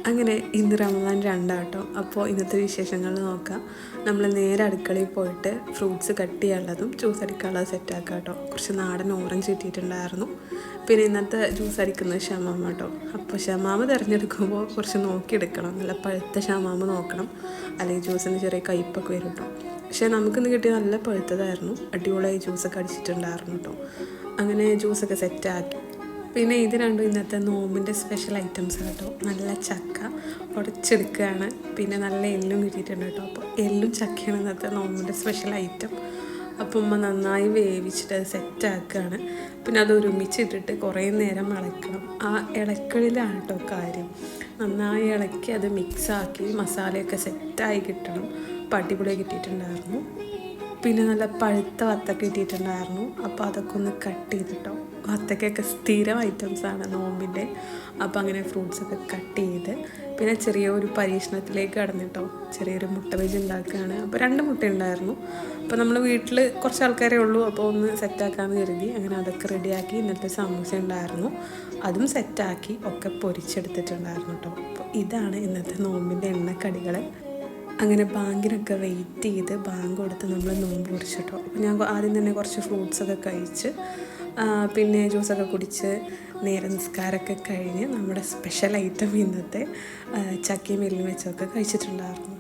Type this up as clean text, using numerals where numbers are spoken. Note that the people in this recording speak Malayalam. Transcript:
അങ്ങനെ ഇന്ന് റമദാൻ 2 അപ്പോൾ ഇന്നത്തെ വിശേഷങ്ങൾ നോക്കാം. നമ്മൾ നേരെ അടുക്കളയിൽ പോയിട്ട് ഫ്രൂട്ട്സ് കട്ട് ചെയ്യാനുള്ളതും ജ്യൂസ് അടിക്കാനുള്ളത് സെറ്റാക്കാം കേട്ടോ. കുറച്ച് നാടൻ ഓറഞ്ച് കിട്ടിയിട്ടുണ്ടായിരുന്നു. പിന്നെ ഇന്നത്തെ ജ്യൂസ് അടിക്കുന്നത് ഷമാമ കേട്ടോ. അപ്പോൾ ഷമാമ തിരഞ്ഞെടുക്കുമ്പോൾ കുറച്ച് നോക്കിയെടുക്കണം, നല്ല പഴുത്ത ഷമാമ നോക്കണം, അല്ലെങ്കിൽ ജ്യൂസിന് ചെറിയ കയ്പ്പൊക്കെ വരും കേട്ടോ. പക്ഷേ നമുക്കിന്ന് കിട്ടിയ നല്ല പഴുത്തതായിരുന്നു, അടിപൊളിയായി ജ്യൂസൊക്കെ അടിച്ചിട്ടുണ്ടായിരുന്നു കേട്ടോ. അങ്ങനെ ജ്യൂസൊക്കെ സെറ്റാക്കി. പിന്നെ ഇത് രണ്ടും ഇന്നത്തെ നോമ്പിൻ്റെ സ്പെഷ്യൽ ഐറ്റംസ് കേട്ടോ. നല്ല ചക്ക ഉടച്ചെടുക്കുകയാണ്, പിന്നെ നല്ല എല്ലും കിട്ടിയിട്ടുണ്ട് കേട്ടോ. അപ്പോൾ എല്ലും ചക്കയാണ് ഇന്നത്തെ നോമ്പിൻ്റെ സ്പെഷ്യൽ ഐറ്റം. അപ്പോൾ ഉമ്മ നന്നായി വേവിച്ചിട്ട് അത് സെറ്റാക്കുകയാണ്. പിന്നെ അത് ഒരുമിച്ചിട്ടിട്ട് കുറേ നേരം ഇളക്കണം. ആ ഇളക്കലിലാണ് കേട്ടോ കാര്യം. നന്നായി ഇളക്കി അത് മിക്സാക്കി മസാലയൊക്കെ സെറ്റായി കിട്ടണം. അപ്പോൾ അടിപൊളിയായി കിട്ടിയിട്ടുണ്ടായിരുന്നു. പിന്നെ നല്ല പഴുത്ത വത്തക്ക കിട്ടിയിട്ടുണ്ടായിരുന്നു. അപ്പോൾ അതൊക്കെ ഒന്ന് കട്ട് ചെയ്തിട്ടോ. വത്തക്കയൊക്കെ സ്ഥിരം ഐറ്റംസാണ് നോമ്പിൻ്റെ. അപ്പോൾ അങ്ങനെ ഫ്രൂട്ട്സൊക്കെ കട്ട് ചെയ്ത് പിന്നെ ചെറിയൊരു പരീക്ഷണത്തിലേക്ക് കടന്നിട്ടോ. ചെറിയൊരു മുട്ട ബജി ഉണ്ടാക്കുകയാണ്. അപ്പോൾ 2 മുട്ട ഉണ്ടായിരുന്നു. അപ്പോൾ നമ്മൾ വീട്ടിൽ കുറച്ച് ആൾക്കാരേ ഉള്ളൂ, അപ്പോൾ ഒന്ന് സെറ്റാക്കാമെന്ന് കരുതി. അങ്ങനെ അതൊക്കെ റെഡിയാക്കി. ഇന്നത്തെ സമൂസ ഉണ്ടായിരുന്നു, അതും സെറ്റാക്കി ഒക്കെ പൊരിച്ചെടുത്തിട്ടുണ്ടായിരുന്നു കേട്ടോ. അപ്പോൾ ഇതാണ് ഇന്നത്തെ നോമ്പിൻ്റെ എണ്ണക്കടികൾ. അങ്ങനെ ബാങ്കിനൊക്കെ വെയിറ്റ് ചെയ്ത് ബാങ്ക് കൊടുത്ത് നമ്മൾ നോമ്പ് കുറിച്ചിട്ടോ. അപ്പോൾ ഞാൻ ആദ്യം തന്നെ കുറച്ച് ഫ്രൂട്ട്സൊക്കെ കഴിച്ച് പിന്നെ ജ്യൂസൊക്കെ കുടിച്ച് നേരെ നിസ്കാരമൊക്കെ കഴിഞ്ഞ് നമ്മുടെ സ്പെഷ്യൽ ഐറ്റം ഇന്നത്തെ ചക്കയും എല്ലും വെച്ചൊക്കെ കഴിച്ചിട്ടുണ്ടായിരുന്നു.